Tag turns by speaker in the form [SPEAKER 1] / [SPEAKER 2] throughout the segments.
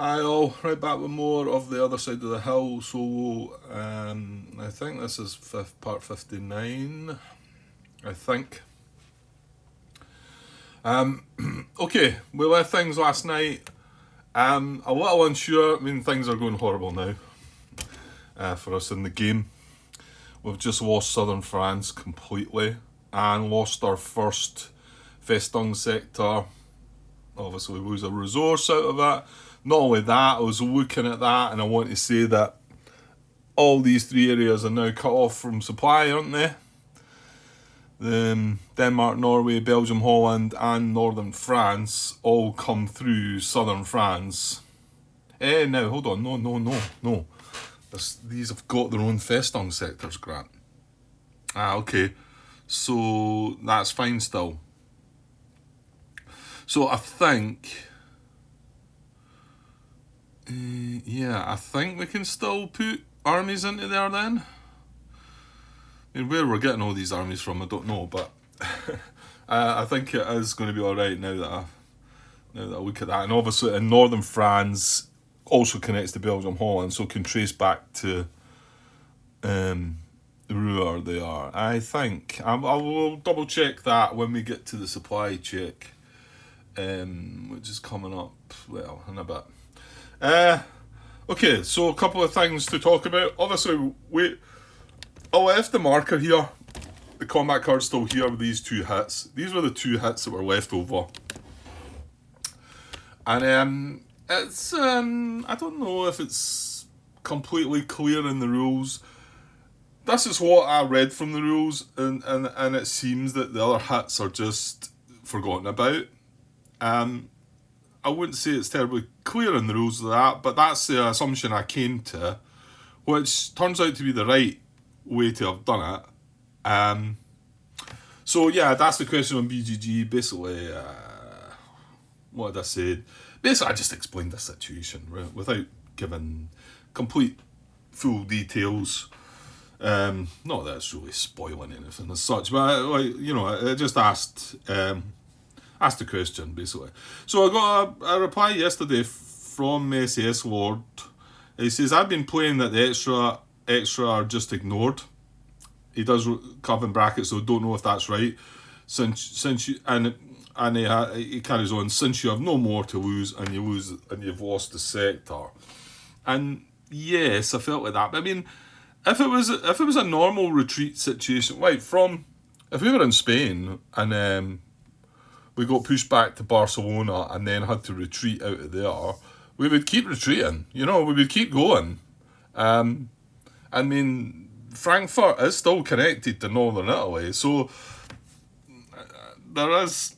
[SPEAKER 1] Hi all, right back with more of the other side of the hill. So I think this is part 59. I think. Um, okay, we left things last night. A little unsure. I mean, things are going horrible now for us in the game. We've just lost southern France completely and lost our first Festung sector. Obviously, we lose a resource out of that. Not only that, I was looking at that and I want to say that all these three areas are now cut off from supply, aren't they? Denmark, Norway, Belgium, Holland, and northern France all come through southern France. Now, hold on. No. These have got their own Festung sectors, Grant. Okay. So that's fine still. So I think. I think we can still put armies into there then. I mean, where we're getting all these armies from, I don't know, but I think it is going to be all right now that I look at that. And obviously, in northern France, also connects to Belgium, Holland, so can trace back to Ruhr they are. I think I will double check that when we get to the supply check, which is coming up in a bit. Okay, so a couple of things to talk about. Obviously, I left the marker here. The combat card's still here with these two hits. These were the two hits that were left over. And it's I don't know if it's completely clear in the rules. This is what I read from the rules, and it seems that the other hits are just forgotten about. I wouldn't say it's terribly clear in the rules of that, but that's the assumption I came to, which turns out to be the right way to have done it. So yeah, that's the question on BGG. Basically, what did I say? Basically, I just explained the situation without giving complete full details. Not that it's really spoiling anything as such, but I just asked the question basically. So I got a reply yesterday from SAS Lord. He says, I've been playing that the extra are just ignored. He does cover in brackets, so don't know if that's right. Since you and he carries on, since you have no more to lose and you've lost the sector. And yes, I felt like that. But I mean, if it was a normal retreat situation, like if we were in Spain and we got pushed back to Barcelona and then had to retreat out of there, we would keep retreating. We would keep going. I mean, Frankfurt is still connected to Northern Italy, so there is,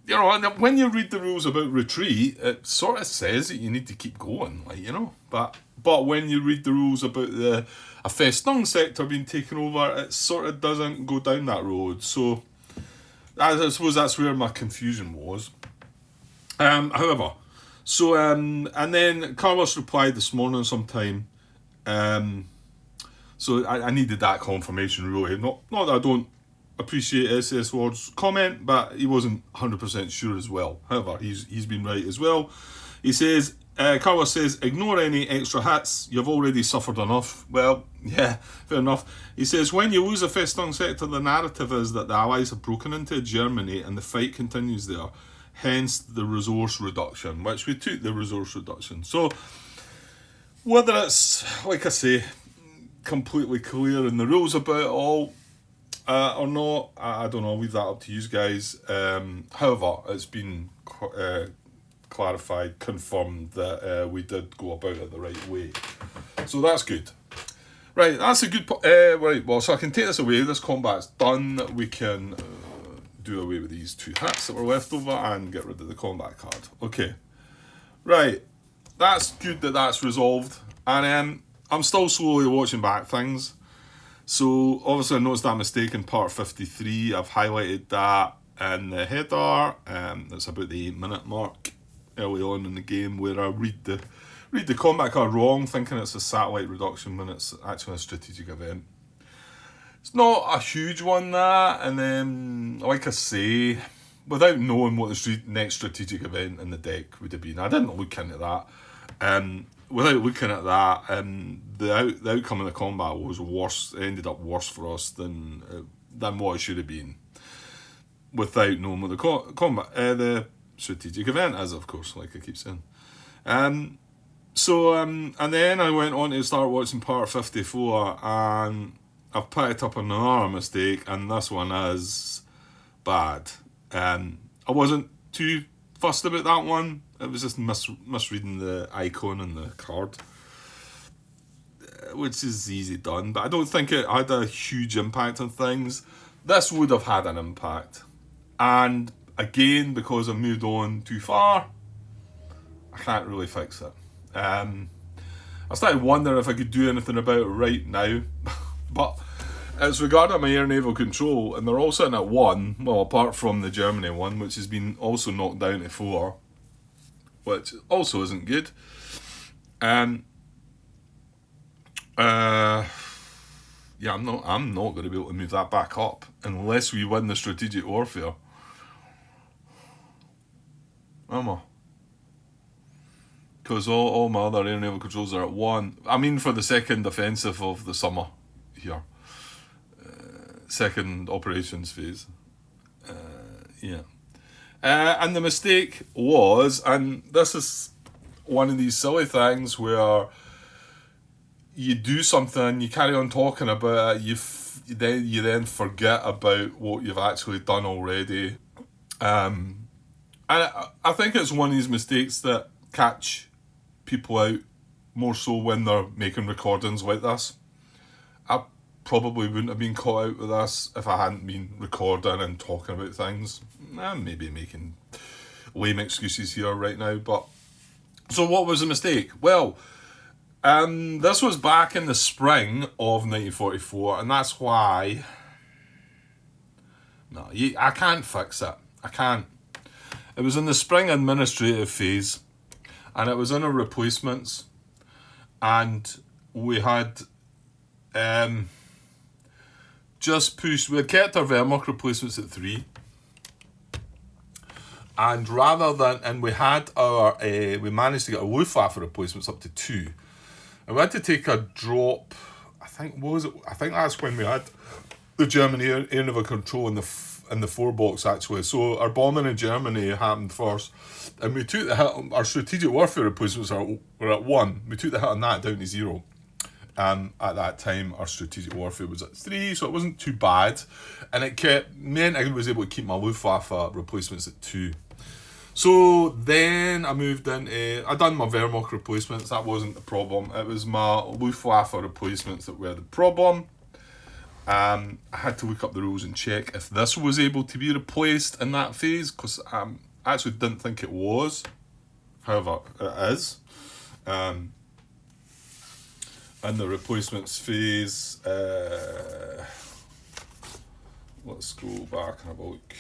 [SPEAKER 1] when you read the rules about retreat, it sort of says that you need to keep going, But when you read the rules about a Festung sector being taken over, it sort of doesn't go down that road. So I suppose that's where my confusion was. However, so and then Carlos replied this morning sometime. So I needed that confirmation really. Not that I don't appreciate SS Ward's comment, but he wasn't 100% sure as well. However, he's been right as well. He says, Carlos says, ignore any extra hits. You've already suffered enough. Well, yeah, fair enough. He says, when you lose a Festung sector, the narrative is that the Allies have broken into Germany and the fight continues there. Hence the resource reduction, which we took the resource reduction. So, whether it's, like I say, completely clear in the rules about it all or not, I don't know. I'll leave that up to you guys. However, it's been clarified, confirmed that we did go about it the right way. So that's good. Right, that's a good right, well, so I can take this away. This combat's done. We can do away with these two hats that were left over and get rid of the combat card. Okay. Right. That's good that that's resolved. And I'm still slowly watching back things. So obviously I noticed that mistake in part 53. I've highlighted that in the header. It's about the 8-minute mark early on in the game where I read the combat card wrong, thinking it's a satellite reduction when it's actually a strategic event. It's not a huge one, that, and then, like I say, without knowing what the next strategic event in the deck would have been, I didn't look into that. Without looking at that, the outcome of the combat was worse. It ended up worse for us than what it should have been, without knowing what the strategic event is, of course, like I keep saying. And then I went on to start watching part 54, and I've picked up another mistake, and this one is bad. I wasn't too fussed about that one. It was just misreading the icon and the card, which is easy done, but I don't think it had a huge impact on things. This would have had an impact. And again, because I've moved on too far, I can't really fix it. I started wondering if I could do anything about it right now, but it's regarding my air naval control, and they're all sitting at 1, well, apart from the Germany one, which has been also knocked down to 4, which also isn't good. Yeah, I'm not going to be able to move that back up unless we win the strategic warfare. Am I? Because all my other air naval controls are at 1. I mean, for the second offensive of the summer here. Second operations phase. Yeah. And the mistake was, and this is one of these silly things where you do something, you carry on talking about it, you then forget about what you've actually done already. And I think it's one of these mistakes that catch people out more so when they're making recordings like this. I probably wouldn't have been caught out with this if I hadn't been recording and talking about things. I'm maybe making lame excuses here right now, but so what was the mistake? Well, this was back in the spring of 1944, and that's why I can't fix it. I can't. It was in the spring administrative phase, and it was in our replacements, and we had we had kept our Wehrmacht replacements at 3, and we had we managed to get our Luftwaffe replacements up to 2, and we had to take a drop. I think that's when we had the German air naval control in the 4 box, actually. So our bombing in Germany happened first, and we took the hit. Our strategic warfare replacements were at 1. We took the hit on that down to 0. At that time, our strategic warfare was at 3, so it wasn't too bad, and it meant I was able to keep my Luftwaffe replacements at 2. So then I moved into, I done my Wehrmacht replacements. That wasn't the problem. It was my Luftwaffe replacements that were the problem. I had to look up the rules and check if this was able to be replaced in that phase, because I actually didn't think it was. However, it is. In the replacements phase, let's go back and have a look.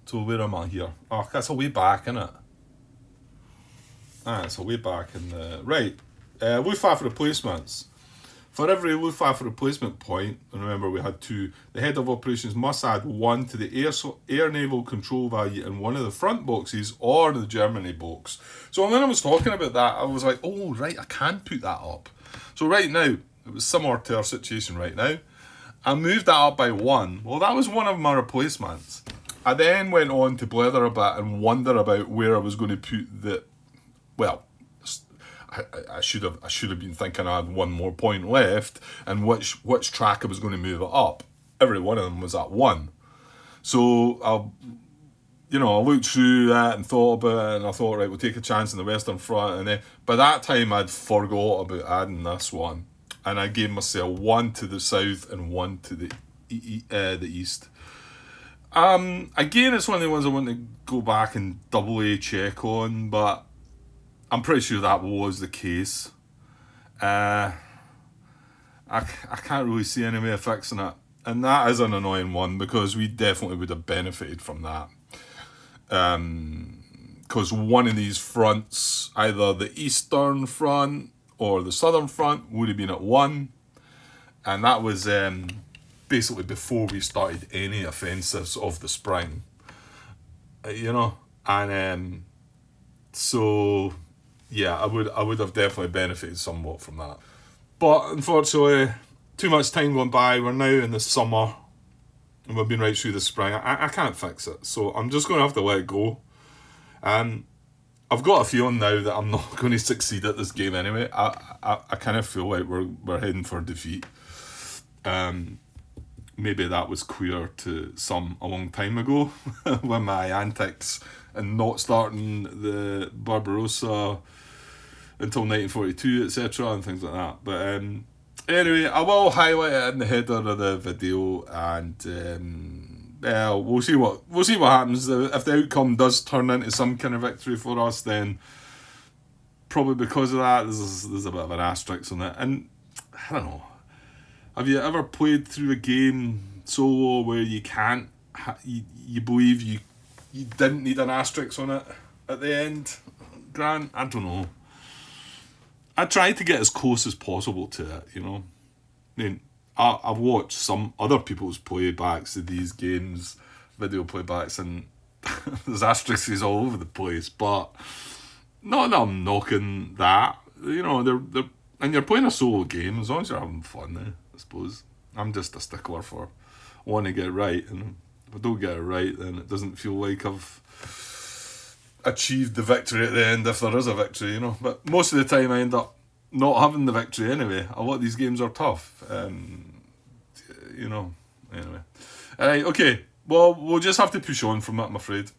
[SPEAKER 1] So where am I here? Oh, that's a way back, isn't it? It's a way back in the... Right, Luftwaffe replacements. For every Luftwaffe replacement point, and remember we had 2, the head of operations must add 1 to the air naval control value in one of the front boxes or the Germany box. So when I was talking about that, I was like, oh, right, I can put that up. So right now, it was similar to our situation right now. I moved that up by 1. Well, that was one of my replacements. I then went on to blether a bit and wonder about where I was going to put the... Well, I should have been thinking I had 1 more point left, and which track I was going to move it up. Every one of them was at 1. So I looked through that and thought about it, and I thought, right, we'll take a chance in the Western Front, and then by that time I'd forgot about adding this one, and I gave myself 1 to the south and 1 to the east. Again, it's one of the ones I want to go back and double check on, but I'm pretty sure that was the case. I can't really see any way of fixing it. And that is an annoying one, because we definitely would have benefited from that. Because one of these fronts, either the Eastern Front or the Southern Front, would have been at 1. And that was basically before we started any offensives of the spring. you know, and so yeah, I would have definitely benefited somewhat from that. But unfortunately, too much time gone by. We're now in the summer, and we've been right through the spring. I can't fix it, so I'm just going to have to let it go. I've got a feeling now that I'm not going to succeed at this game anyway. I kind of feel like we're heading for defeat. Maybe that was queer to some a long time ago with my antics and not starting the Barbarossa until 1942, etc., and things like that. But anyway, I will highlight it in the header of the video, and we'll see what happens. If the outcome does turn into some kind of victory for us, then probably because of that, there's a bit of an asterisk on it. And I don't know. Have you ever played through a game solo where you can't, you believe you didn't need an asterisk on it at the end? Grant, I don't know. I try to get as close as possible to it, you know. I mean, I've watched some other people's playbacks of these games, video playbacks, and there's asterisks all over the place, but not that I'm knocking that. You know, they're and you're playing a solo game, as long as you're having fun, I suppose. I'm just a stickler for wanting to get it right, and if I don't get it right, then it doesn't feel like I've achieved the victory at the end, if there is a victory, you know. But most of the time I end up not having the victory anyway. A lot of these games are tough, you know. Anyway, alright, okay, well, we'll just have to push on from it, I'm afraid.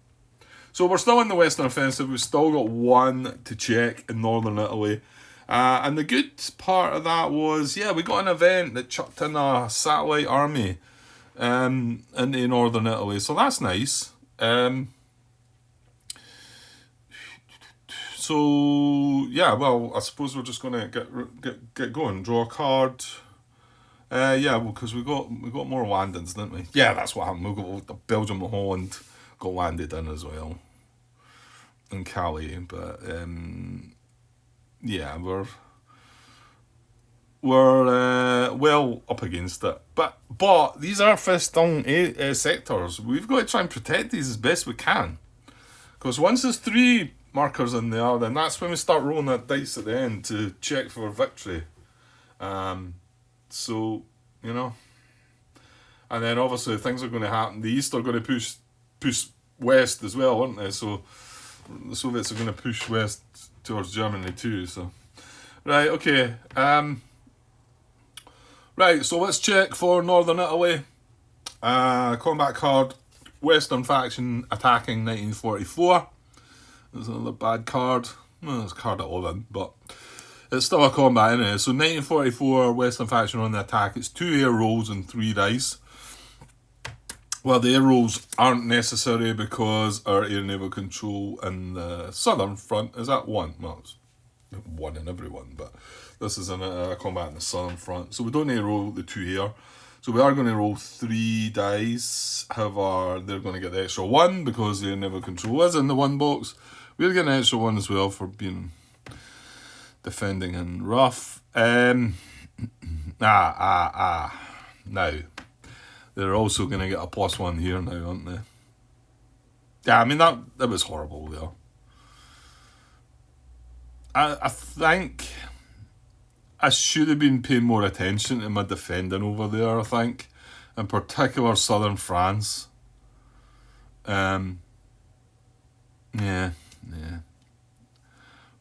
[SPEAKER 1] So we're still in the Western Offensive. We've still got one to check in Northern Italy. And the good part of that was, yeah, we got an event that chucked in a satellite army into Northern Italy. So that's nice. So, yeah, well, I suppose we're just going to get going. Draw a card. Yeah, well, because we got more landings, didn't we? Yeah, that's what happened. We got Belgium and Holland got landed in as well. In Calais, but yeah, we're well up against it. But these are fist-down sectors. We've got to try and protect these as best we can. Because once there's 3 markers in there, then that's when we start rolling that dice at the end to check for victory. So, you know. And then obviously things are going to happen. The East are going to push west as well, aren't they? So the Soviets are going to push west towards Germany too. So, right, okay. Right, so let's check for Northern Italy. Combat card, Western faction attacking 1944. There's another bad card. Well, it's card 11, but it's still a combat anyway. So 1944, Western faction on the attack. It's 2 air rolls and 3 dice. Well, the air rolls aren't necessary because our air naval control in the southern front is at 1. Well, it's 1 in every one, but this is a combat in the southern front. So we don't need to roll the 2 air. So we are going to roll 3 dice. However, they're going to get the extra 1 because the air naval control is in the 1 box. We're getting an extra 1 as well for being defending in rough. Now, they're also going to get a +1 here now, aren't they? Yeah, I mean, that was horrible there. I think I should have been paying more attention to my defending over there, I think. In particular, southern France. Yeah.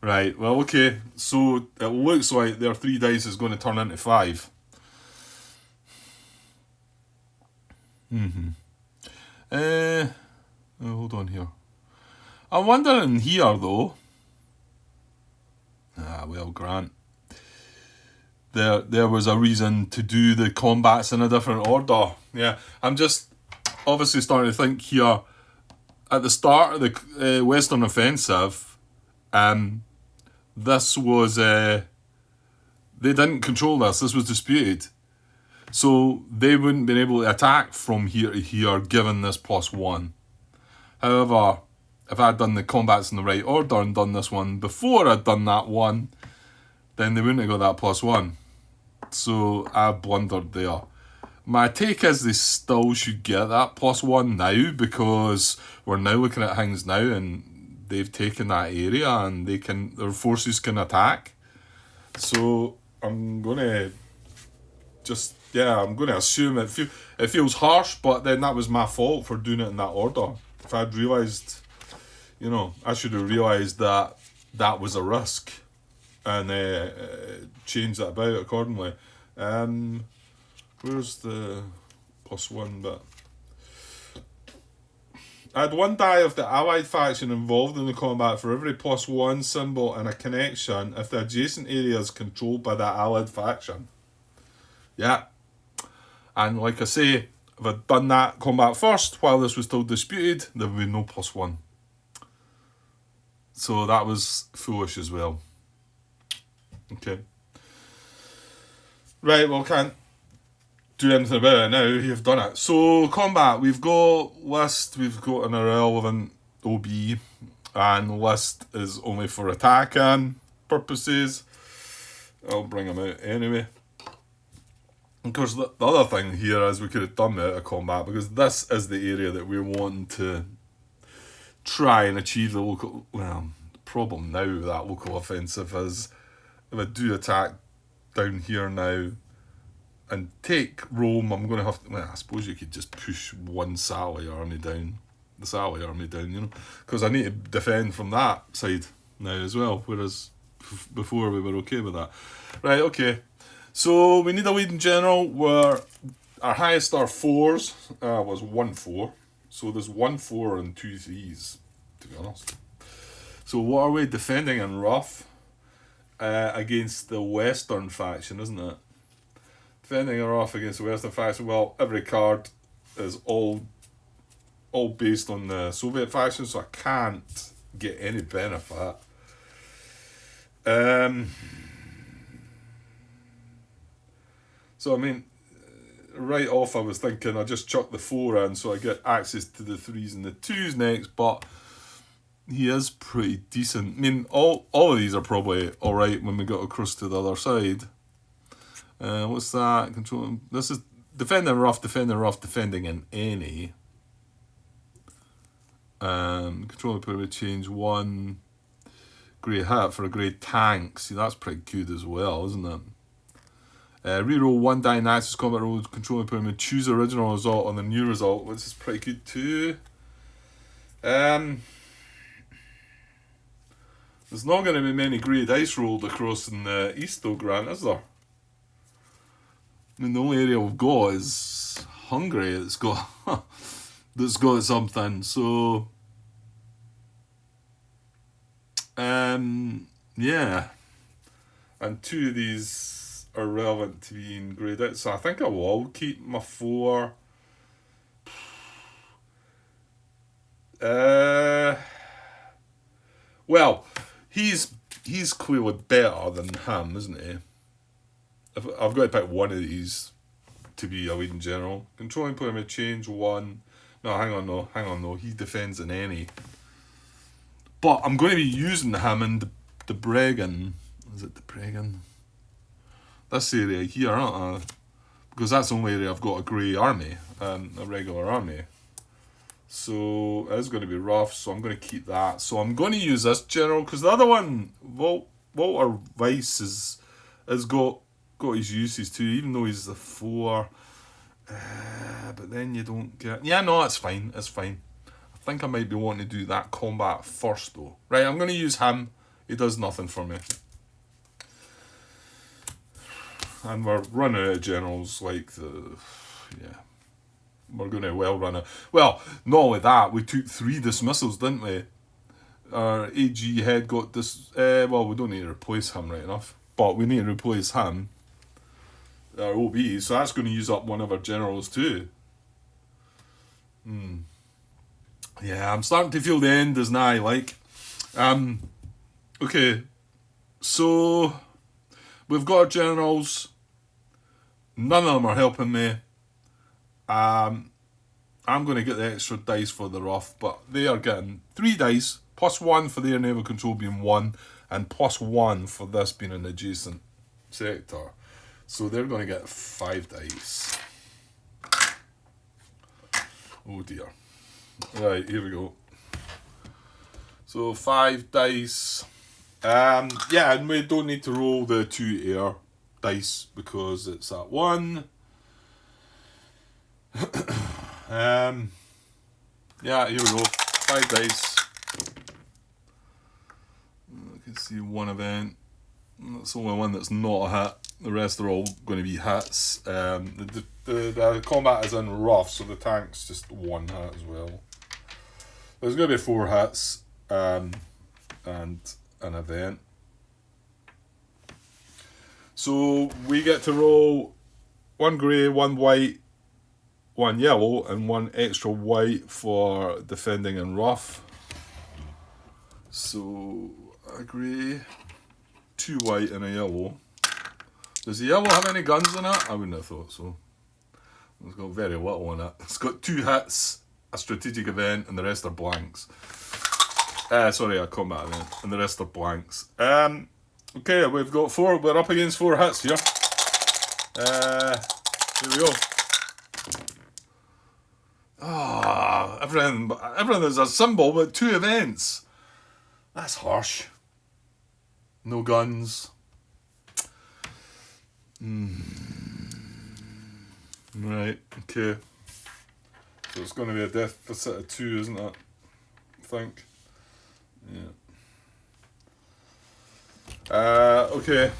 [SPEAKER 1] Right, well, okay. So it looks like their 3 dice is going to turn into 5. Hold on here. I'm wondering here, though. Well, Grant. There was a reason to do the combats in a different order. Yeah, I'm just obviously starting to think here. At the start of the Western Offensive, this was... they didn't control this. This was disputed. So they wouldn't been able to attack from here to here given this +1. However, if I'd done the combats in the right order and done this one before I'd done that one, then they wouldn't have got that +1. So I blundered there. My take is they still should get that +1 now, because we're now looking at things now and they've taken that area and their forces can attack. So I'm gonna assume it feels harsh, but then that was my fault for doing it in that order. If I'd realised, I should have realised that that was a risk and changed that about accordingly. Where's the +1 bit? I had 1 die of the allied faction involved in the combat for every +1 symbol and a connection if the adjacent area is controlled by that allied faction. Yeah. And like I say, if I'd done that combat first while this was still disputed, there would be no +1. So that was foolish as well. Okay. Right, well, can't do anything about it now. You've done it. So combat, we've got list, we've got an irrelevant OB, and list is only for attacking purposes. I'll bring them out anyway. Of course, the other thing here is we could have done out of combat, because this is the area that we're wanting to try and achieve the local. Well, the problem now with that local offensive is if I do attack down here now and take Rome, I'm going to have to. Well, I suppose you could just push one Sally army down, because I need to defend from that side now as well. Whereas before we were okay with that. Right, okay. So we need a leading general where our highest are 4s, was 1-4. So there's 1-4 and 2 3s, to be honest. So what are we defending in rough? Against the Western faction, isn't it? Defending in rough against the Western faction. Well, every card is all based on the Soviet faction, so I can't get any benefit. So I mean, right off I was thinking I just chuck the 4 in so I get access to the 3s and the 2s next, but he is pretty decent. I mean, all of these are probably alright when we got across to the other side. What's that? Control. This is defending rough, defending in any. Control pyramid change 1. Grey hat for a grey tank. See, that's pretty good as well, isn't it? Reroll 1 die in Axis combat roll, controlling pyramid, choose original result on the new result, which is pretty good too. There's not going to be many grey dice rolled across in the east though, Grant, is there? I mean, the only area we've got is Hungary that's got something, so yeah. And 2 of these are relevant to being greyed out, so I think I will keep my 4. Well, he's clearly better than him, isn't he? I've got to pick one of these to be a leading general. Controlling player may change 1. No, hang on, no. He defends in any. But I'm going to be using him in the Bregan. Is it the Bregan? This area here, aren't I? Because that's the only area I've got a grey army, a regular army. So it's going to be rough, so I'm going to keep that. So I'm going to use this general, because the other one, Walter Weiss, has got his uses too, even though he's the 4. But then you don't get... Yeah, no, it's fine. I think I might be wanting to do that combat first, though. Right, I'm going to use him. He does nothing for me. And we're running out of generals like the... Yeah. We're going to well run out. Well, not only that, we took 3 dismissals, didn't we? Our AG head got this... well, we don't need to replace him right enough. But we need to replace him. Our OB, so that's going to use up one of our generals too. Yeah, I'm starting to feel the end is nigh, like. Okay. So, we've got our generals. None of them are helping me. I'm going to get the extra dice for the rough, but they are getting 3 dice, +1 for their naval control being 1, and +1 for this being an adjacent sector. So they're going to get 5 dice. Oh dear. Right, here we go. So 5 dice. Yeah, and we don't need to roll the 2 air dice because it's at 1. Yeah, here we go. 5 dice. I can see one event. That's the only one that's not a hit. The rest are all going to be hits. The combat is in rough, so the tank's just 1 hit as well. There's going to be 4 hits and an event. So we get to roll 1 grey, 1 white, 1 yellow, and 1 extra white for defending in rough. So a grey, 2 white, and a yellow. Does the yellow have any guns in it? I wouldn't have thought so. It's got very little in it. It's got 2 hits, a strategic event, and the rest are blanks. Sorry, a combat event, and the rest are blanks. Okay, we've got 4. We're up against 4 hits here. Here we go. Ah, everything is a symbol, but 2 events. That's harsh. No guns. Right, okay. So it's going to be a deficit of 2, isn't it? I think. Yeah. Okay.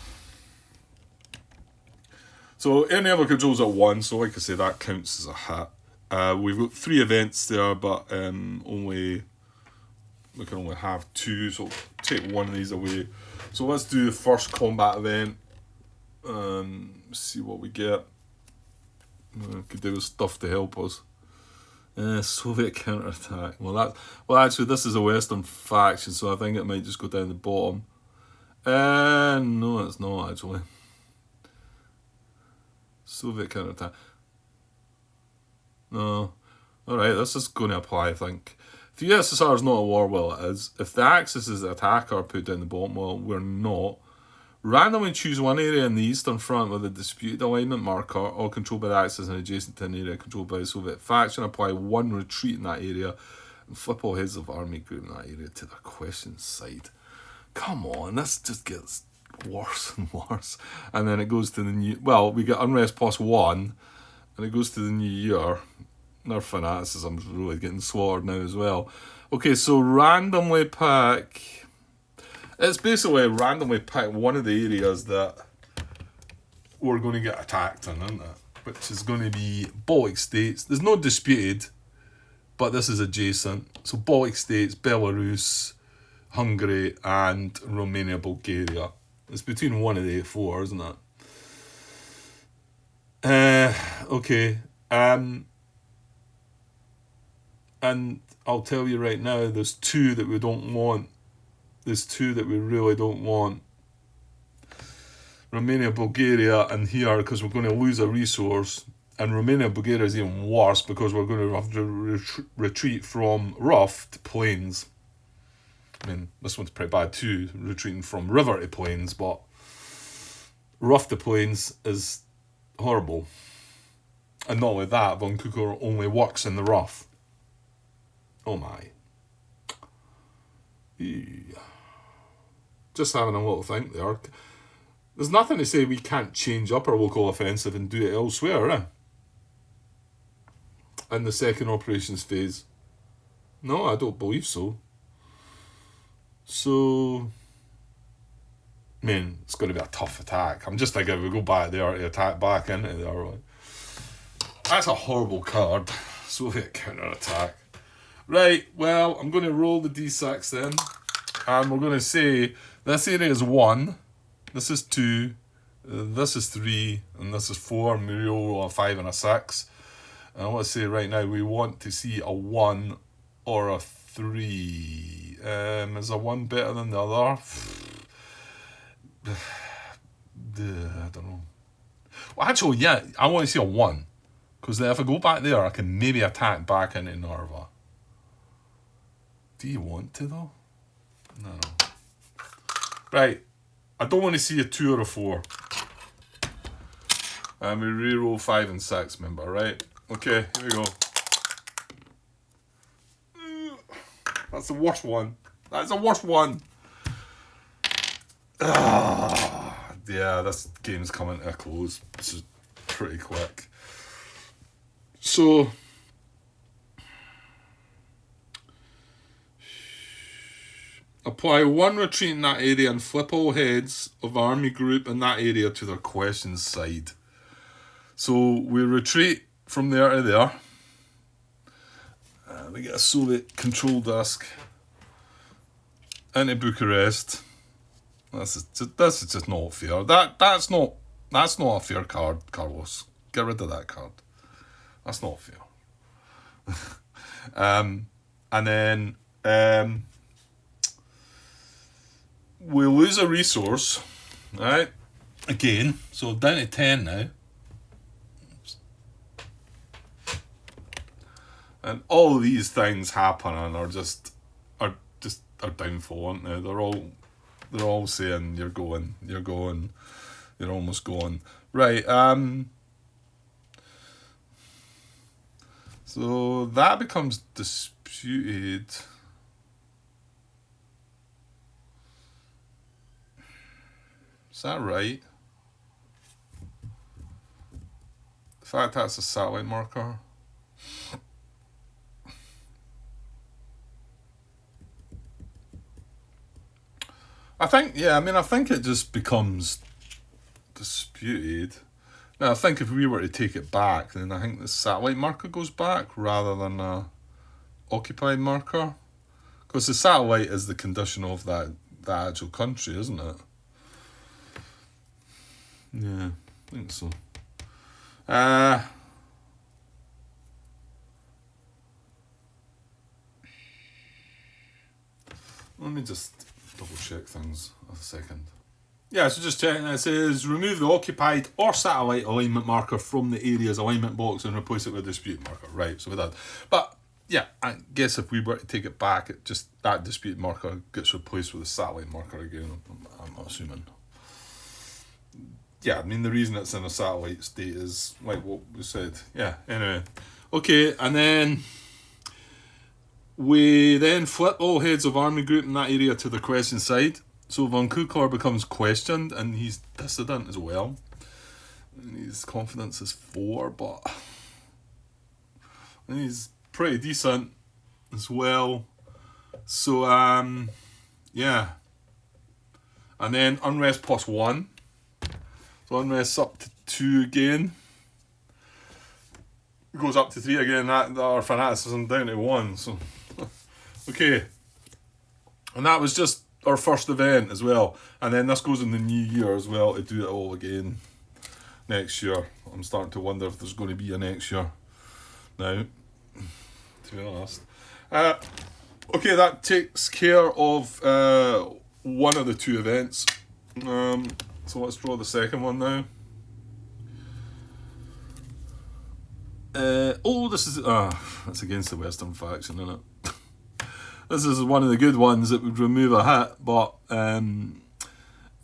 [SPEAKER 1] So any other controls at 1, so like I say, that counts as a hit. We've got 3 events there, but we can only have 2, so take 1 of these away. So let's do the first combat event. See what we get. Could do with stuff to help us. Soviet counterattack. Well, actually, this is a Western faction, so I think it might just go down the bottom. No, it's not actually. Soviet counterattack. No. Alright, this is going to apply, I think. If the USSR is not at war, well, it is. If the Axis is the attacker put down the bottom, well, we're not. Randomly choose one area in the Eastern Front with a disputed alignment marker, all controlled by the Axis and adjacent to an area controlled by the Soviet faction. Apply 1 retreat in that area and flip all heads of army group in that area to their question side. Come on, this just gets worse and worse. And then it goes to the new... Well, we get unrest +1, and it goes to the new year. Our fanaticism's really getting slaughtered now as well. Okay, so randomly pick... It's basically randomly pick one of the areas that we're going to get attacked in, isn't it? Which is going to be Baltic States. There's no disputed, but this is adjacent. So Baltic States, Belarus, Hungary, and Romania, Bulgaria. It's between one of the 4, isn't it? Okay. And I'll tell you right now, there's 2 that we don't want. There's 2 that we really don't want. Romania, Bulgaria, and here, because we're going to lose a resource. And Romania, Bulgaria is even worse because we're going to have to retreat from rough to plains. I mean, this one's pretty bad too, retreating from river to plains, but rough to plains is horrible. And not only that, Von Kuker only works in the rough. Oh my. Yeah. Just having a little think there. There's nothing to say we can't change up our local offensive and do it elsewhere, eh? In the second operations phase. No, I don't believe so. So, man, it's going to be a tough attack. I'm just thinking if we go back there to attack back into there. That's a horrible card. Soviet counter-attack. Right, well, I'm going to roll the d6 then. And we're going to say this area is 1, this is 2, this is 3, and this is 4. And we roll a 5 and a 6. And I want to say right now we want to see a 1 or a 3. Is a 1 better than the other? I don't know. Well, actually, yeah, I want to see a 1. Because if I go back there, I can maybe attack back into Narva. Do you want to, though? No. Right. I don't want to see a 2 or a 4. And we reroll 5 and 6, remember, right? Okay, here we go. That's the worst one. That's the worst one. Yeah, this game's coming to a close. This is pretty quick. So, apply one retreat in that area and flip all heads of army group in that area to their questions side. So we retreat from there to there. We get a Soviet control disk into Bucharest. This is just not fair. That's not a fair card, Carlos. Get rid of that card. That's not fair. And then we lose a resource, right? Again, so down to 10 now. And all these things happening are downfall, aren't they? They're all saying you're almost going. Right, so that becomes disputed. Is that right? The fact that's a satellite marker. I think it just becomes disputed. Now, I think if we were to take it back, then I think the satellite marker goes back rather than a occupied marker. Because the satellite is the condition of that actual country, isn't it? Yeah, I think so. Let me just double check things a second. Yeah, so just checking. It says remove the occupied or satellite alignment marker from the area's alignment box and replace it with a dispute marker. Right, so we did. But yeah, I guess if we were to take it back, that dispute marker gets replaced with a satellite marker again. I'm assuming. Yeah, I mean the reason it's in a satellite state is like what we said. Yeah. Anyway, okay, and then we then flip all heads of army group in that area to the question side. So Von Kuklar becomes questioned, and he's dissident as well. And his confidence is 4, but he's pretty decent as well. So yeah. And then unrest +1. So unrest's up to 2 again. It goes up to 3 again. Our fanaticism down to 1. So okay. And that was just our first event as well. And then this goes in the new year as well to do it all again next year. I'm starting to wonder if there's going to be a next year now, to be honest. Okay, that takes care of one of the 2 events. So let's draw the second one now. This is that's against the Western faction, isn't it? This is one of the good ones that would remove a hit, but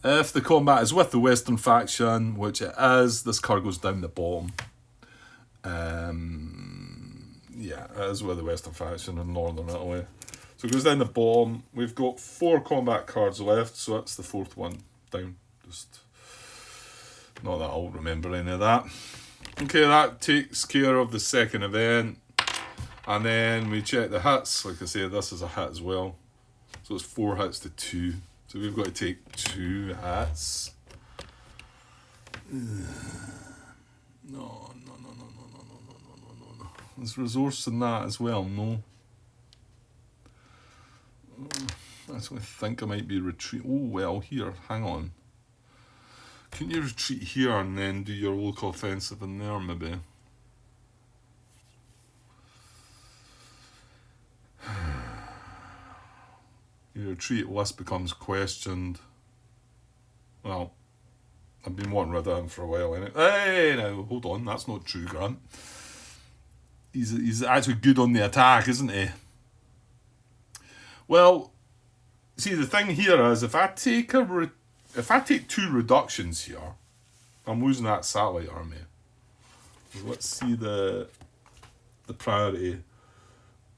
[SPEAKER 1] if the combat is with the Western faction, which it is, this card goes down the bottom. Yeah, it is with the Western faction in Northern Italy. So it goes down the bottom. We've got 4 combat cards left, so that's the 4th one down. Just not that I'll remember any of that. Okay, that takes care of the second event. And then we check the hits. Like I said, this is a hit as well. So it's 4 hits to 2. So we've got to take 2 hits. No. There's resource in that as well, no. I actually think I might be retreat. Oh, well, here, hang on. Can you retreat here and then do your local offensive in there, maybe? Your retreat list becomes questioned. Well, I've been wanting rid of him for a while, innit? Hey, now, hold on, that's not true, Grant. He's actually good on the attack, isn't he? Well, see, the thing here is, if I take 2 reductions here, I'm losing that satellite army. Let's see the priority.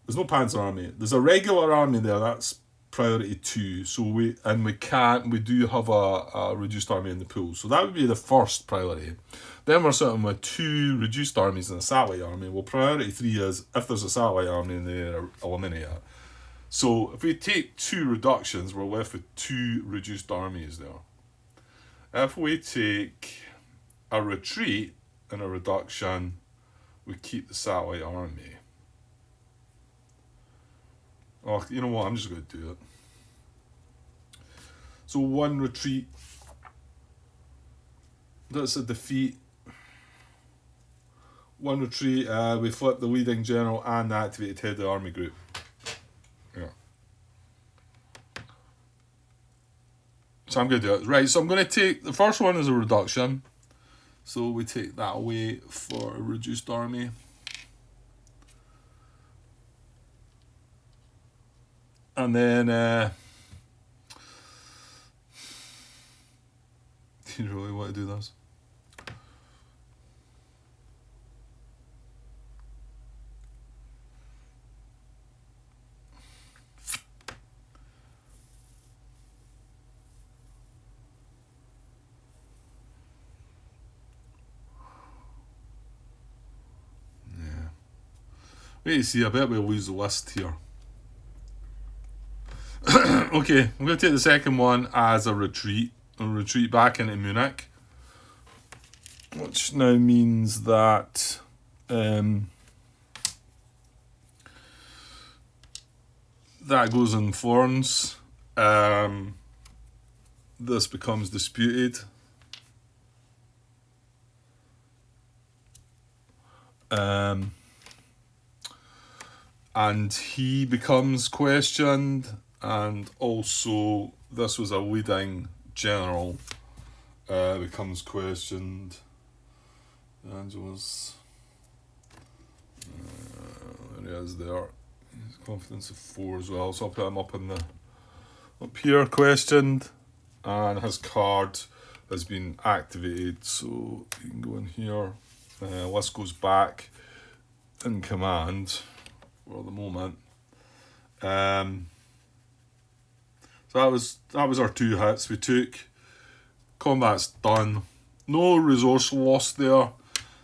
[SPEAKER 1] There's no Panzer Army. There's a regular army there. That's priority 2. So we do have a reduced army in the pool. So that would be the first priority. Then we're sitting with 2 reduced armies and a satellite army. Well, priority 3 is if there's a satellite army in there, eliminate it. So if we take 2 reductions, we're left with 2 reduced armies there. If we take a retreat and a reduction, we keep the satellite army. Oh, you know what? I'm just going to do it. So 1 retreat. That's a defeat. 1 retreat. We flip the leading general and the activated head of the army group. Yeah. So I'm going to do it. Right, so I'm going to take... The first one is a reduction. So we take that away for a reduced army. And then... do you really want to do this? Wait to see, I bet we'll lose the list here. Okay, I'm going to take the second one as a retreat. A retreat back into Munich. Which now means that that goes in Florence. This becomes disputed. And he becomes questioned, and also this was a leading general becomes questioned. Angelos, there he is there. His confidence of 4 as well, so I'll put him up here, questioned, and his card has been activated, so you can go in here. List goes back in command for the moment. So that was our 2 hits. We took combat's done. No resource loss there.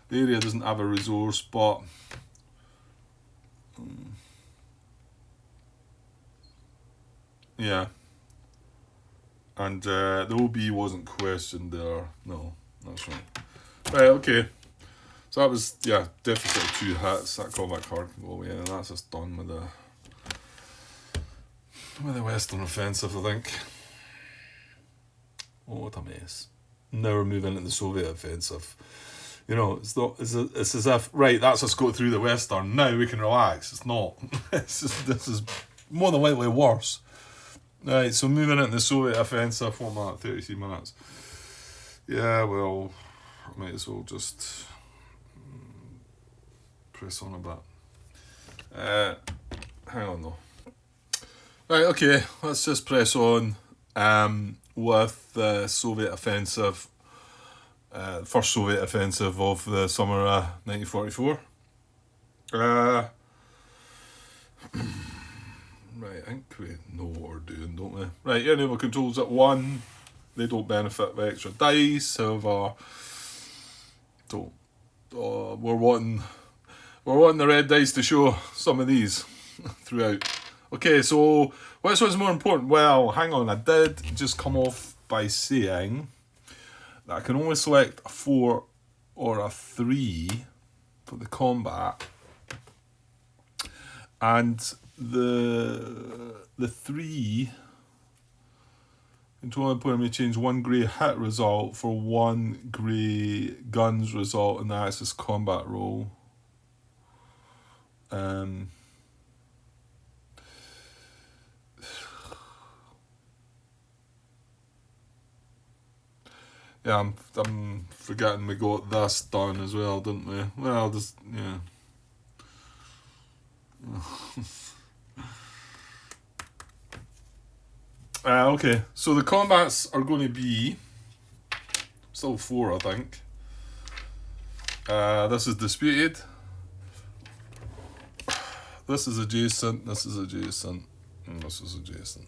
[SPEAKER 1] The area doesn't have a resource, but yeah. And the OB wasn't questioned there. No, that's right. Right, okay. So that was, deficit of 2 hits. That combat card can go away, and that's just done with the Western offensive, I think. Oh, what a mess. Now we're moving into the Soviet offensive. You know, it's as if, right, that's us go through the Western, now we can relax. It's not. This is more than likely worse. Right, so moving into the Soviet offensive, what am I at, 33 minutes? Yeah, well, I might as well just press on a bit. Hang on though. Right, okay, let's just press on with the Soviet offensive, first Soviet offensive of the summer 1944. Right, I think we know what we're doing, don't we? Right, air naval controls at 1. They don't benefit with extra dice, however, we're wanting the red dice to show some of these throughout. Okay, so which one's more important? Well, hang on, I did just come off by saying that I can only select a 4 or a 3 for the combat, and the 3 control point may change 1 grey hit result for 1 grey guns result in the Axis combat roll. Yeah, I'm forgetting we got this done as well, didn't we? Well, just, yeah. Okay, so the combats are going to be still 4, I think. This is disputed. This is adjacent, this is adjacent, and this is adjacent.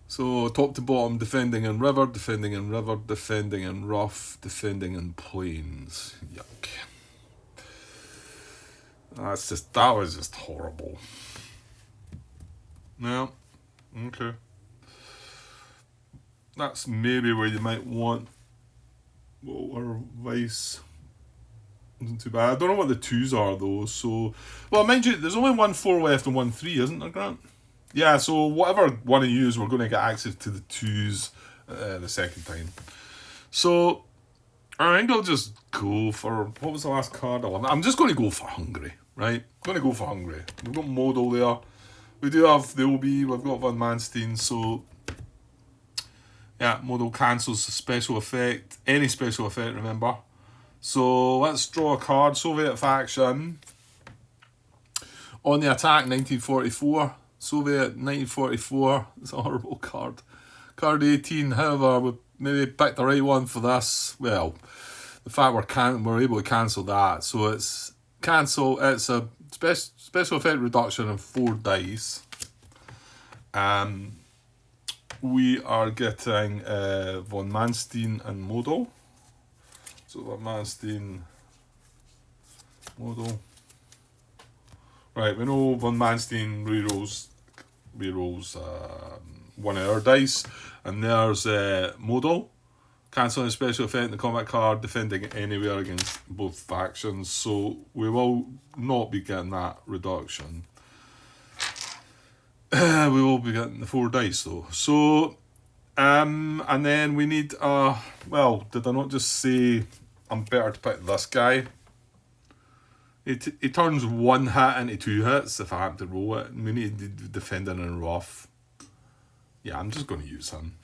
[SPEAKER 1] So top to bottom, defending in river, defending in river, defending in rough, defending in plains. Yuck. That was just horrible. No. Okay. That's maybe where you might want or vice. Isn't too bad. I don't know what the 2s are though, so well mind you, there's only 1 4 left and 1 3, isn't there, Grant? Yeah, so whatever one of you is, we're going to get access to the 2s the second time. So I think I'll just go for, what was the last card? I'm just going to go for Hungary, right? Going to go for Hungary. We've got Model there. We do have the OB, we've got Von Manstein, so yeah, Model cancels the special effect, any special effect, remember. So let's draw a card, Soviet faction. On the attack, 1944. Soviet 1944, it's a horrible card. Card 18, however, we maybe picked the right one for this. Well, the fact we're able to cancel that. So it's cancel, it's a special effect reduction in 4 dice. We are getting Von Manstein and Model. So Von Manstein, Model. Right, we know Von Manstein rerolls 1 of our dice, and there's Model, cancelling a special effect in the combat card, defending anywhere against both factions, so we will not be getting that reduction. We will be getting the 4 dice though. So, and then we need, well, did I not just say I'm better to pick this guy? He turns 1 hit into 2 hits if I happen to roll it. And we need defending and rough. Yeah, I'm just going to use him.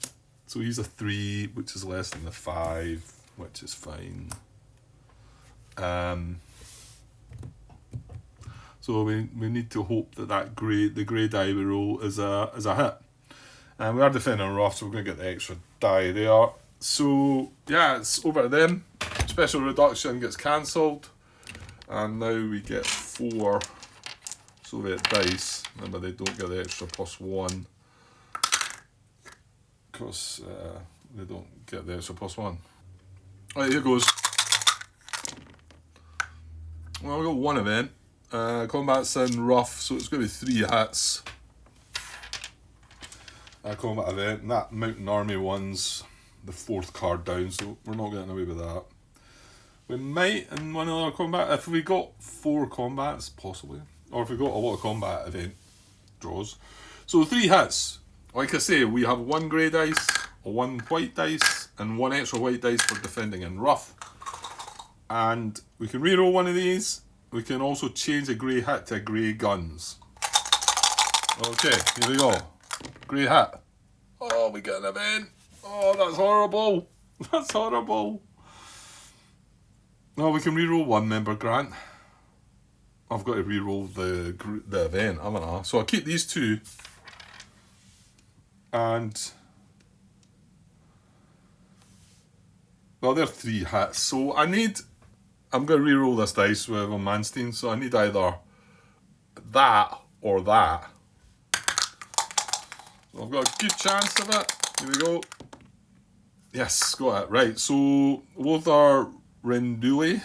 [SPEAKER 1] So he's a 3, which is less than the 5, which is fine. So we need to hope that the grey die we roll is a hit. And we are defending and rough, so we're going to get the extra die there. So yeah, it's over to them. Special reduction gets cancelled. And now we get 4 Soviet dice. Remember, they don't get the extra +1 because they don't get the extra +1. Right, here goes. Well, we got 1 event. Combat's in rough, so it's going to be 3 hits. Combat event, and that Mountain Army one's the 4th card down, so we're not getting away with that. We might in one other combat, if we got 4 combats, possibly. Or if we got a lot of combat event draws. So 3 hits. Like I say, we have 1 grey dice, 1 white dice, and 1 extra white dice for defending in rough. And we can reroll one of these. We can also change a grey hit to grey guns. Okay, here we go. Grey hit. Oh, we get an event. Oh, that's horrible. That's horrible. No, we can reroll 1 member, Grant. I've got to reroll the event, haven't I? So I'll keep these 2. And well, they're 3 hits. So I'm going to reroll this dice with Von Manstein. So I need either that or that. So I've got a good chance of it. Here we go. Yes, got it. Right, so both are Renduli.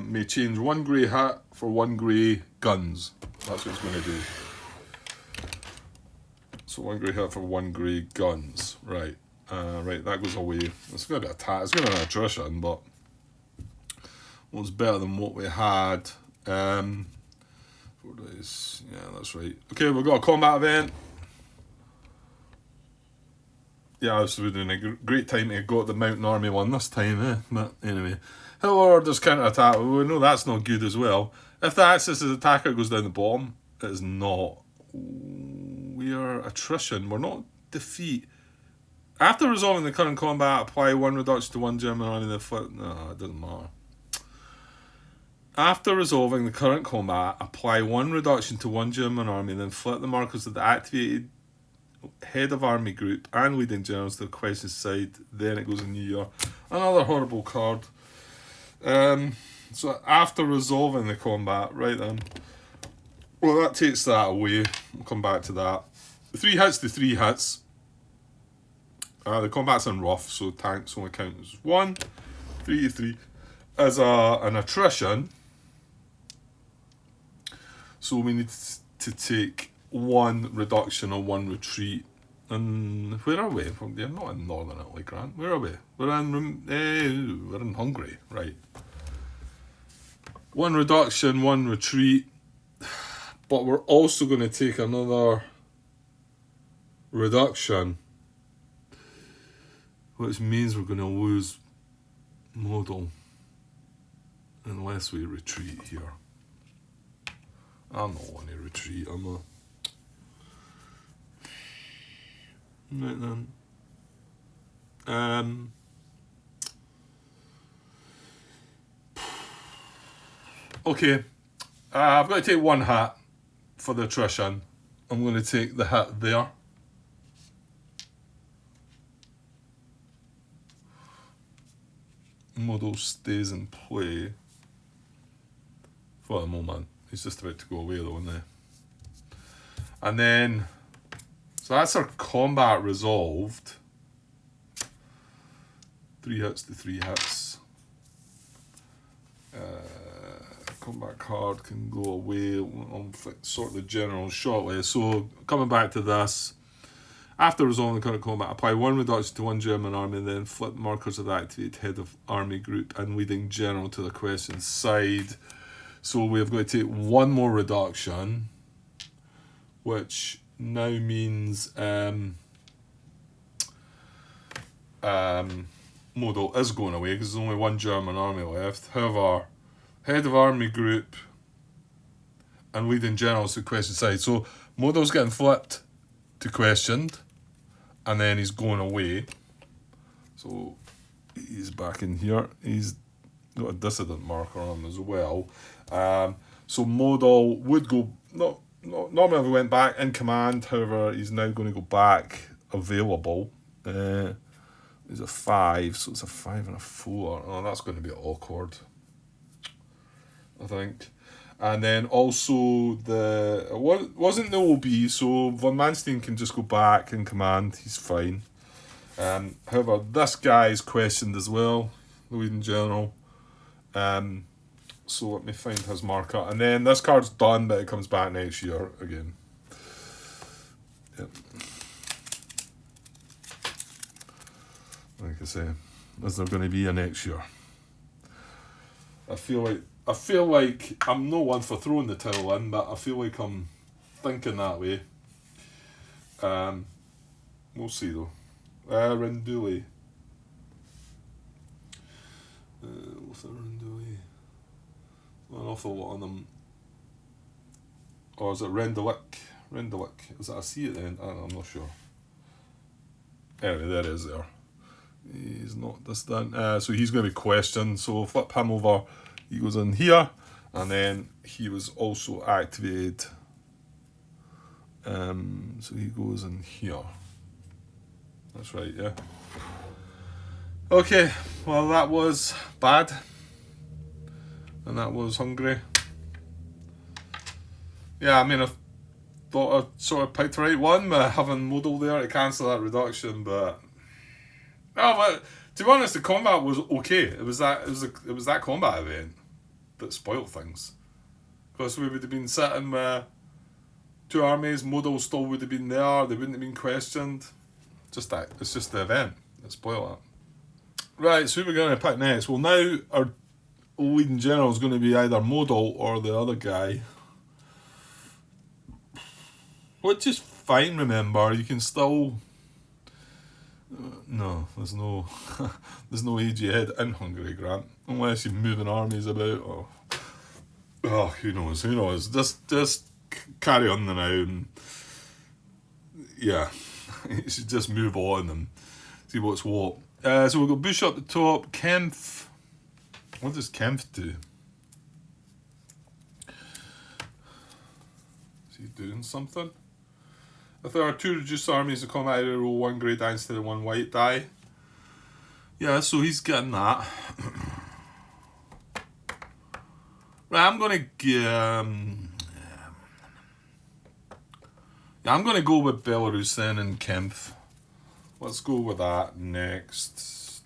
[SPEAKER 1] May change 1 grey hit for 1 grey guns. That's what it's going to do. So 1 grey hit for 1 grey guns. Right. Right, that goes away. It's going to be it's going to be an attrition, but well, it's better than what we had. 4 days. Yeah, that's right. Okay, we've got a combat event. Yeah, this would have been a great time to go the Mountain Army one this time, eh? But anyway. Hill orders counter-attack. We know that's not good as well. If the Axis attacker goes down the bottom, it is not. We are attrition. We're not defeat. After resolving the current combat, apply 1 reduction to 1 German army. No, it doesn't matter. After resolving the current combat, apply 1 reduction to 1 German army, then flip the markers of the activated head of army group and leading generals to the question side. Then it goes in New Year. Another horrible card. So after resolving the combat, right then. Well, that takes that away. We'll come back to that. The 3 hits to 3 hits. The combat's in rough, so tanks only count as 1. 3 to 3 as an attrition. So we need to take 1 reduction or 1 retreat. And where are we? We're not in Northern Italy, Grant. Where are we? We're in Hungary, right? 1 reduction, 1 retreat. But we're also going to take another reduction, which means we're going to lose modal unless we retreat here. I'm not want to retreat, am I? Right then. Okay. I've got to take 1 hit for the attrition. I'm going to take the hit there. Model stays in play for the moment. He's just about to go away though, isn't he? And then, so that's our combat resolved. 3 hits to 3 hits. Combat card can go away. I'll sort the general shortly. So coming back to this. After resolving the current combat, apply 1 reduction to 1 German army and then flip markers of the activated head of army group and leading general to the question side. So we've got to take 1 more reduction, which now means modal is going away because there's only 1 German army left. However, head of army group and leading general to question side. So modal's getting flipped to questioned. And then he's going away. So he's back in here. He's got a dissident marker on him as well. So modal would go, normally if he went back in command, however, he's now going to go back available. He's a 5, so it's a 5 and a 4. Oh, that's going to be awkward, I think. And then also wasn't the OB, so von Manstein can just go back in command. He's fine. However, this guy is questioned as well, the leading general. So let me find his marker. And then this card's done, but it comes back next year again. Yep. Like I say, is there going to be a next year? I feel like I'm no one for throwing the towel in, but I feel like I'm thinking that way. We'll see though. Renduli. What's that Renduli? An awful lot on them. Or is it Rendulic? Rendulic. Is that a C at the end? I'm not sure. Anyway, there it is there. He's not distant. So he's going to be questioned. So flip him over. He goes in here, and then he was also activated. So he goes in here. That's right, yeah. Okay, well that was bad. And that was Hungary. Yeah, I mean, I thought I sort of picked the right one by having modal there to cancel that reduction, but... Oh, but to be honest, the combat was okay. It was that combat event that spoiled things, because we would have been sitting with 2 armies. Modal still would have been there. They wouldn't have been questioned. Just that. It's just the event that spoiled it. Right. So who we're going to pick next? Well, now our leading general is going to be either Modal or the other guy, which is fine. Remember, you can still. No, there's no AG head in Hungary, Grant, unless you're moving armies about. Oh, who knows? Just carry on the now, and yeah, you should just move on and see what's what. So we've got Bush up the top. Kempf. What does Kempf do? Is he doing something? If there are 2 reduced armies, the combat area roll 1 grey die instead of 1 white die. Yeah, so he's getting that. Right, I'm gonna go with Belarus then and Kempf. Let's go with that next.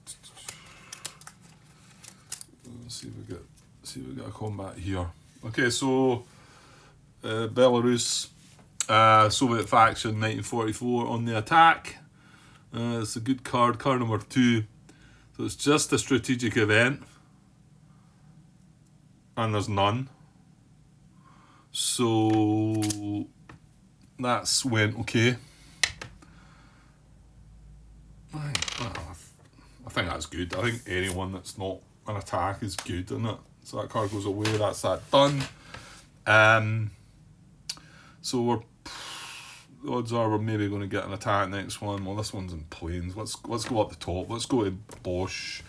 [SPEAKER 1] Let's see if we got a combat here. Okay, so Belarus, Soviet faction, 1944 on the attack. It's a good card number 2. So it's just a strategic event, and there's none. So that's went okay. I think that's good. I think anyone that's not an attack is good, isn't it? So that card goes away. That's that done. So the odds are we're maybe going to get an attack next one. Well, this one's in planes. Let's go up the top. Let's go to Bosch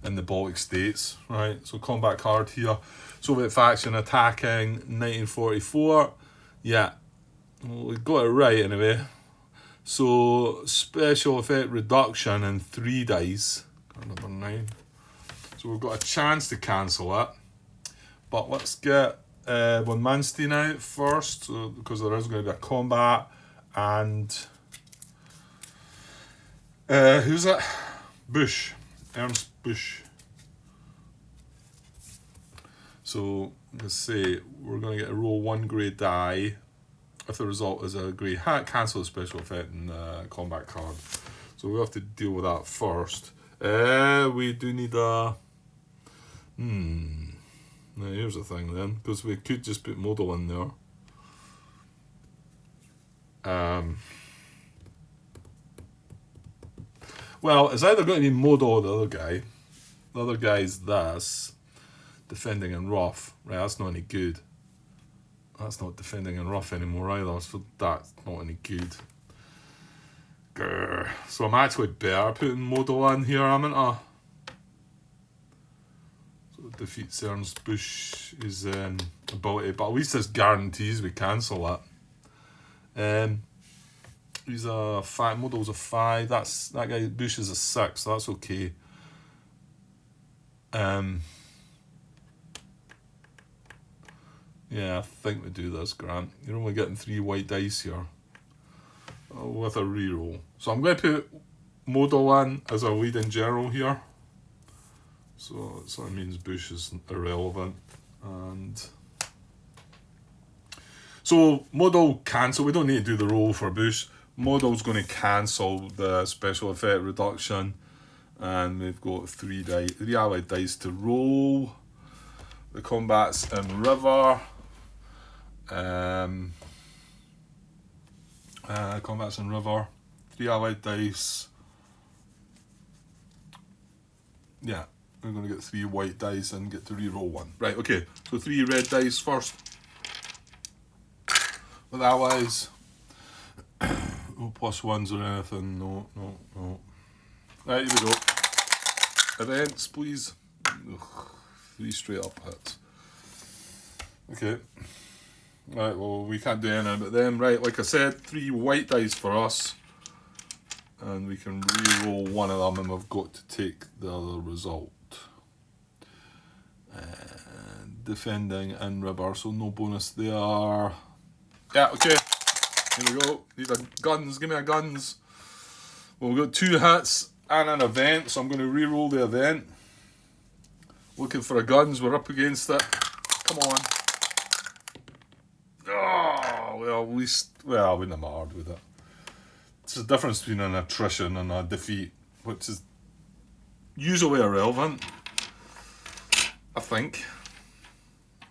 [SPEAKER 1] in the Baltic States. Right. So combat card here. Soviet faction attacking 1944. Yeah. Well, we got it right anyway. So special effect reduction in 3 dice. Card number 9. So we've got a chance to cancel it. But let's get von Manstein out first, because there is going to be a combat. And who's that? Bush. Ernst Bush. So let's say we're going to get a roll 1 grey die. If the result is a grey hat, cancel the special effect in the combat card. So we have to deal with that first. We do need a... Now here's the thing then, because we could just put model in there. Well, it's either going to be model or the other guy. The other guy's this. Defending in rough. Right, that's not any good. That's not defending in rough anymore either, so that's not any good. Grr. So I'm actually better putting model in here, am I? So defeats Ernst Busch's ability, but at least this guarantees we cancel it. He's a 5, model's a 5, that guy Busch is a 6, so that's okay. Yeah, I think we do this, Grant. You're only getting 3 white dice here. With a reroll. So I'm going to put model in as a lead in general here. So it sort of means Busch is irrelevant. And so model cancel. We don't need to do the roll for Busch. Model's going to cancel the special effect reduction. And we've got 3 allied dice to roll. The combat's in river. Combat's in river. 3 allied dice. Yeah, we're going to get 3 white dice and get to reroll 1. Right, okay. So 3 red dice first. With allies. No +1s or anything. No. Right, here we go. Events, please. Ugh, 3 straight up hits. Okay. Right, well, we can't do anything about them. Right, like I said, 3 white dice for us. And we can re-roll 1 of them and we've got to take the other result. Defending in river, so no bonus there. Yeah, okay. Here we go. These are guns. Give me a guns. Well, we've got 2 hits and an event, so I'm going to re-roll the event. Looking for a guns. We're up against it. Come on. Oh, well, at least... Well, I wouldn't have mattered with it. It's the difference between an attrition and a defeat, which is usually irrelevant, I think.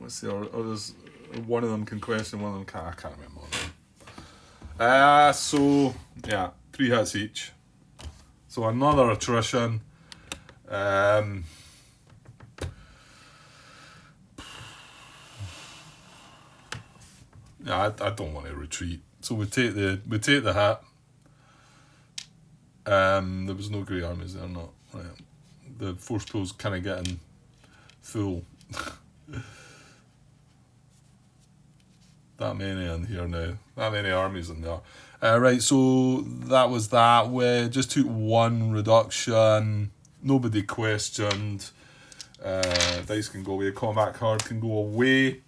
[SPEAKER 1] Let's see, or there's one of them can question, one of them can't. I can't remember. So, yeah, 3 hits each. So another attrition. Yeah, I don't want to retreat. So we take the hit. There was no grey armies there, not right. The force pool's kind of getting full. That many in here now. That many armies in there. Right, so that was that. We just took 1 reduction. Nobody questioned. Dice can go away. Combat card can go away.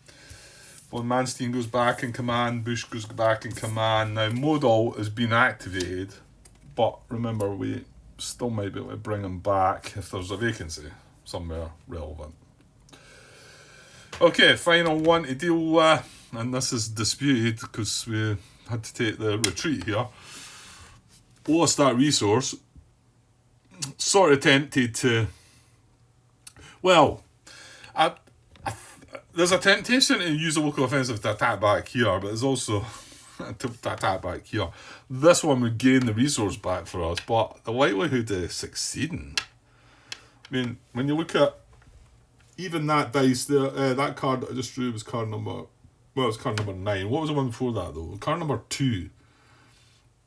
[SPEAKER 1] Von Manstein goes back in command. Bush goes back in command. Now, Modal has been activated, but remember, we still might be able to bring him back if there's a vacancy somewhere relevant. Okay, final one to deal with, and this is disputed because we had to take the retreat here. Lost that resource. Sort of tempted to. Well, there's a temptation to use a local offensive to attack back here, but there's also to attack back here. This one would gain the resource back for us, but the likelihood of succeeding. I mean, when you look at even that dice there, that card that I just drew was card number. Well, it's card number 9. What was the one before that though? Card number 2.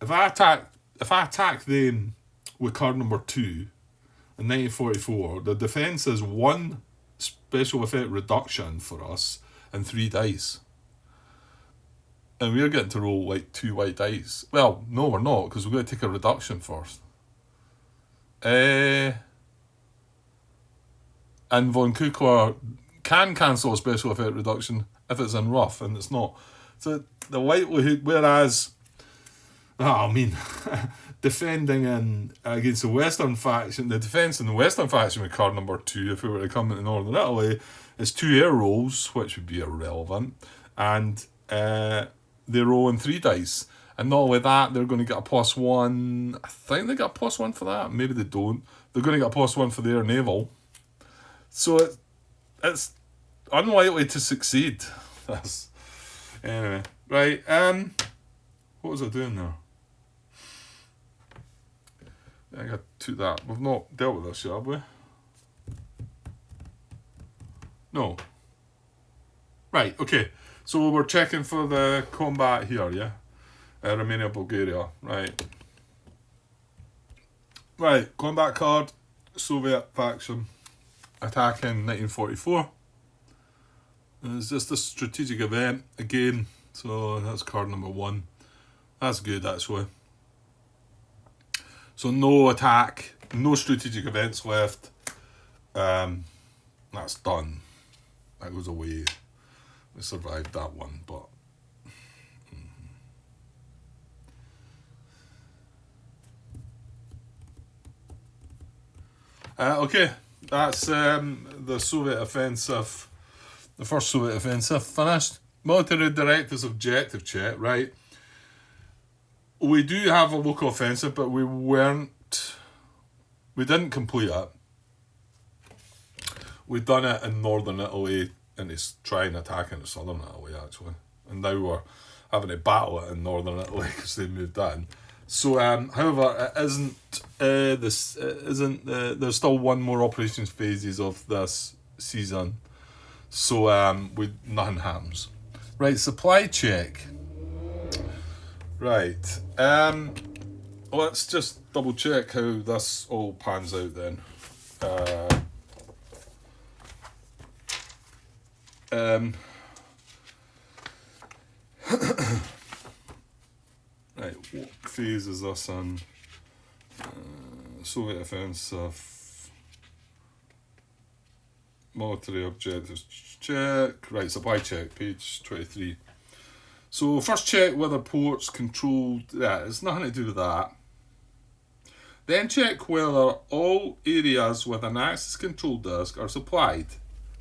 [SPEAKER 1] If I attack them with card number 2 in 1944, the defense is 1 special effect reduction for us and 3 dice. And we're getting to roll like 2 white dice. Well, no, we're not, because we're going to take a reduction first. And Von Kukler can cancel a special effect reduction if it's in rough, and it's not. So the likelihood, whereas, defending against the Western faction, the defence in the Western faction with card number 2, if we were to come into Northern Italy, is 2 air rolls, which would be irrelevant, and they roll in 3 dice. And not only that, they're going to get a +1. I think they get a +1 for that. Maybe they don't. They're going to get a +1 for their naval. So it's unlikely to succeed. Anyway, right. What was I doing there? I got to that. We've not dealt with this yet, have we? No. Right, okay. So we're checking for the combat here, yeah? Romania, Bulgaria, right. Right, combat card, Soviet faction, attacking 1944. It's just a strategic event, again, so that's card number 1. That's good, actually. So no attack, no strategic events left. That's done. That goes away. We survived that one, but okay, that's the Soviet offensive, the first Soviet offensive finished. Military directives objective check, right? We do have a local offensive, but we didn't complete it. We've done it in Northern Italy and it's try and attack into Southern Italy, actually. And now we're having to battle it in Northern Italy because they moved in. So, however, it isn't there's still one more operations phases of this season. So, nothing happens. Right, supply check. Right. Let's just double check how this all pans out then. Right, what phase is this in? Soviet offensive. Military objectives check. Right, supply check, page 23. So first check whether ports controlled. Yeah, it's nothing to do with that. Then check whether all areas with an access control disk are supplied.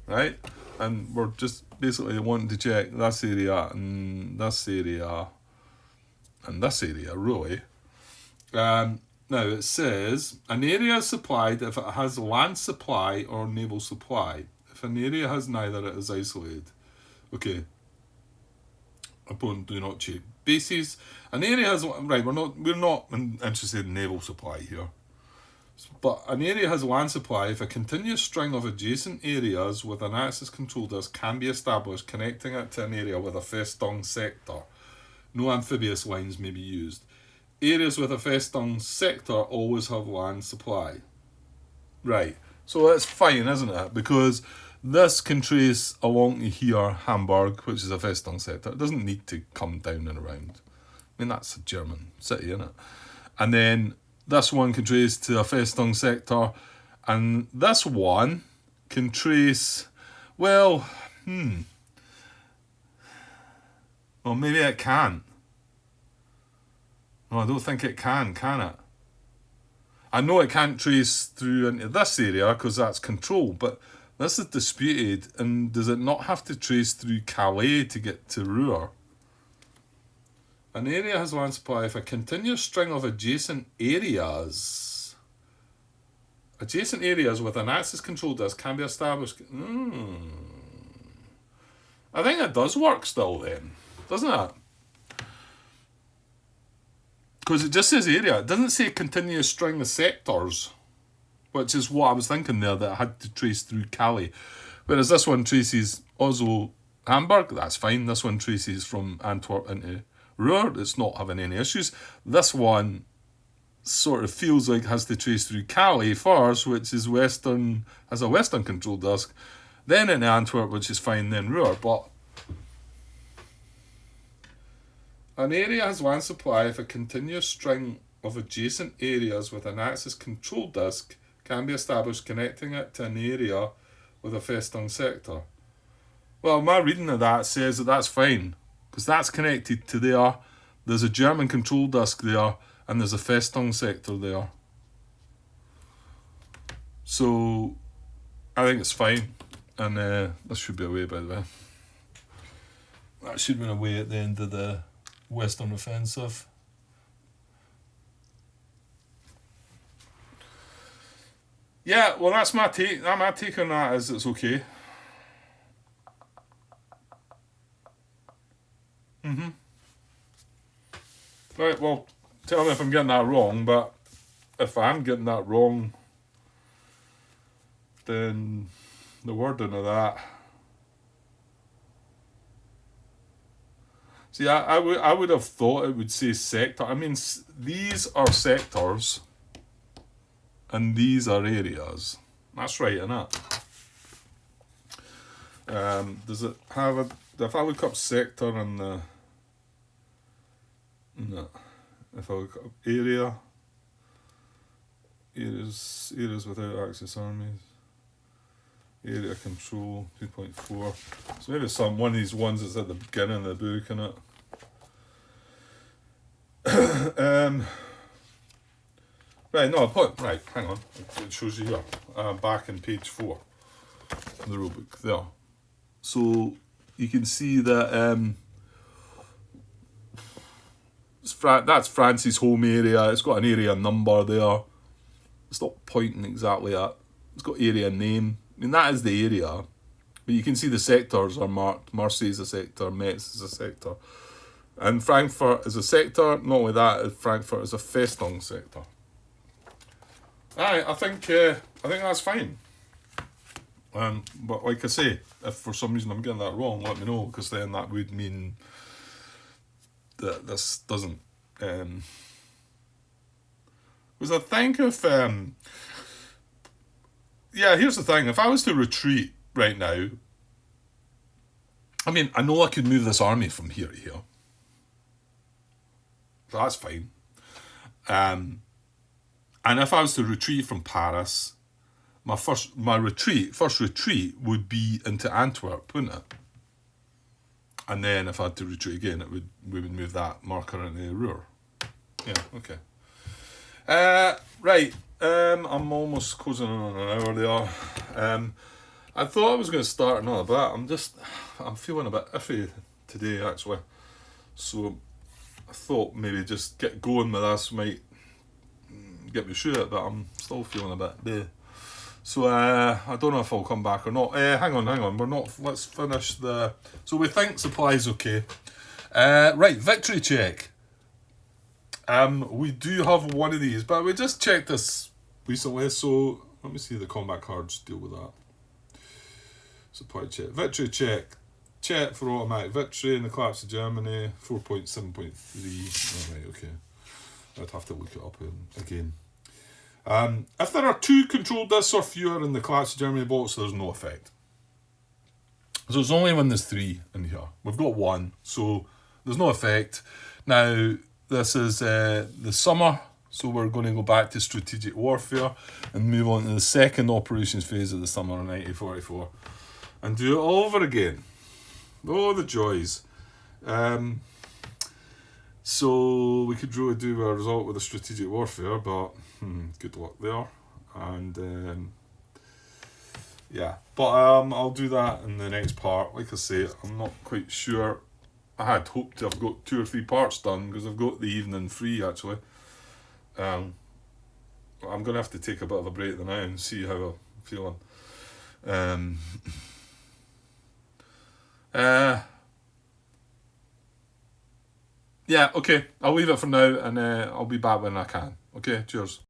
[SPEAKER 1] Right? And we're just basically wanting to check this area and this area and this area, really. Now it says an area is supplied if it has land supply or naval supply. If an area has neither, it is isolated. Okay. Opponent do not check bases. An area has right. We're not interested in naval supply here. But an area has land supply if a continuous string of adjacent areas with an access control disk can be established connecting it to an area with a Festung sector. No amphibious lines may be used. Areas with a Festung sector always have land supply. Right, so that's fine, isn't it? Because this can trace along to here, Hamburg, which is a Festung sector. It doesn't need to come down and around. I mean, that's a German city, isn't it? And then this one can trace to a Festung sector, and this one can trace, well, well, maybe it can. No, I don't think it can it? I know it can't trace through into this area because that's control, but this is disputed, and does it not have to trace through Calais to get to Ruhr? An area has land supply if a continuous string of adjacent areas with an access control disk can be established. I think it does work still then, doesn't it? Because it just says area. It doesn't say continuous string of sectors, which is what I was thinking there, that I had to trace through Calais. Whereas this one traces Oslo, Hamburg, that's fine. This one traces from Antwerp into Ruhr, it's not having any issues. This one sort of feels like it has to trace through Calais first, which is Western, has a Western control disk, then into Antwerp, which is fine, then Ruhr. But an area has land supply if a continuous string of adjacent areas with an access control disk can be established connecting it to an area with a Festung sector. Well, my reading of that says that that's fine, because that's connected to there. There's a German control disk there, and there's a Festung sector there. So, I think it's fine. And this should be away, by the way. That should have been away at the end of the Western offensive. Yeah, well, that's my take. My take on that is it's okay. Right, well, tell me if I'm getting that wrong, but if I'm getting that wrong, then the wording of that. See, I would have thought it would say sector. I mean, these are sectors, and these are areas. That's right, isn't it? Does it have a... If I look up sector and the... No. If I look up areas without access armies. Area control 2.4. So maybe one of these ones that's at the beginning of the book, innit? Right, no, right, hang on. It shows you here. Back in page 4 of the rule book there. So you can see that that's France's home area. It's got an area number there. It's not pointing exactly at. It's got area name. I mean, that is the area. But you can see the sectors are marked. Marseille is a sector, Metz is a sector. And Frankfurt is a sector. Not only that, Frankfurt is a Festung sector. Aye, I think that's fine. But like I say, if for some reason I'm getting that wrong, let me know, because then that would mean that this doesn't. Because I think if yeah, here's the thing. If I was to retreat right now, I mean, I know I could move this army from here to here. So that's fine. And if I was to retreat from Paris, my first retreat would be into Antwerp, wouldn't it? And then if I had to retreat again, we would move that marker into Ruhr. Yeah, okay. Right. I'm almost closing on an hour there. I thought I was going to start another bit. I'm feeling a bit iffy today, actually. So I thought maybe just get going with this might get me through it, but I'm still feeling a bit bleh. So I don't know if I'll come back or not. Hang on. We're not. Let's finish the. So we think supply's okay. Right, victory check. We do have one of these, but we just checked this recently. So let me see the combat cards deal with that. Supply check, victory check. Check for automatic victory in the collapse of Germany. 4.7.3. Alright, okay. I'd have to look it up again. If there are 2 control discs or fewer in the collapse of Germany box, there's no effect. So it's only when there's 3 in here. We've got 1, so there's no effect. Now, this is the summer So we're going to go back to strategic warfare and move on to the second operations phase of the summer of 1944 and do it all over again. Oh, the joys. So we could really do a result with the strategic warfare, but good luck there. And yeah, but I'll do that in the next part. Like I say, I'm not quite sure. I had hoped to have got 2 or 3 parts done because I've got the evening free actually. I'm gonna have to take a bit of a break now and see how I'm feeling. Yeah, okay. I'll leave it for now, and I'll be back when I can. Okay, cheers.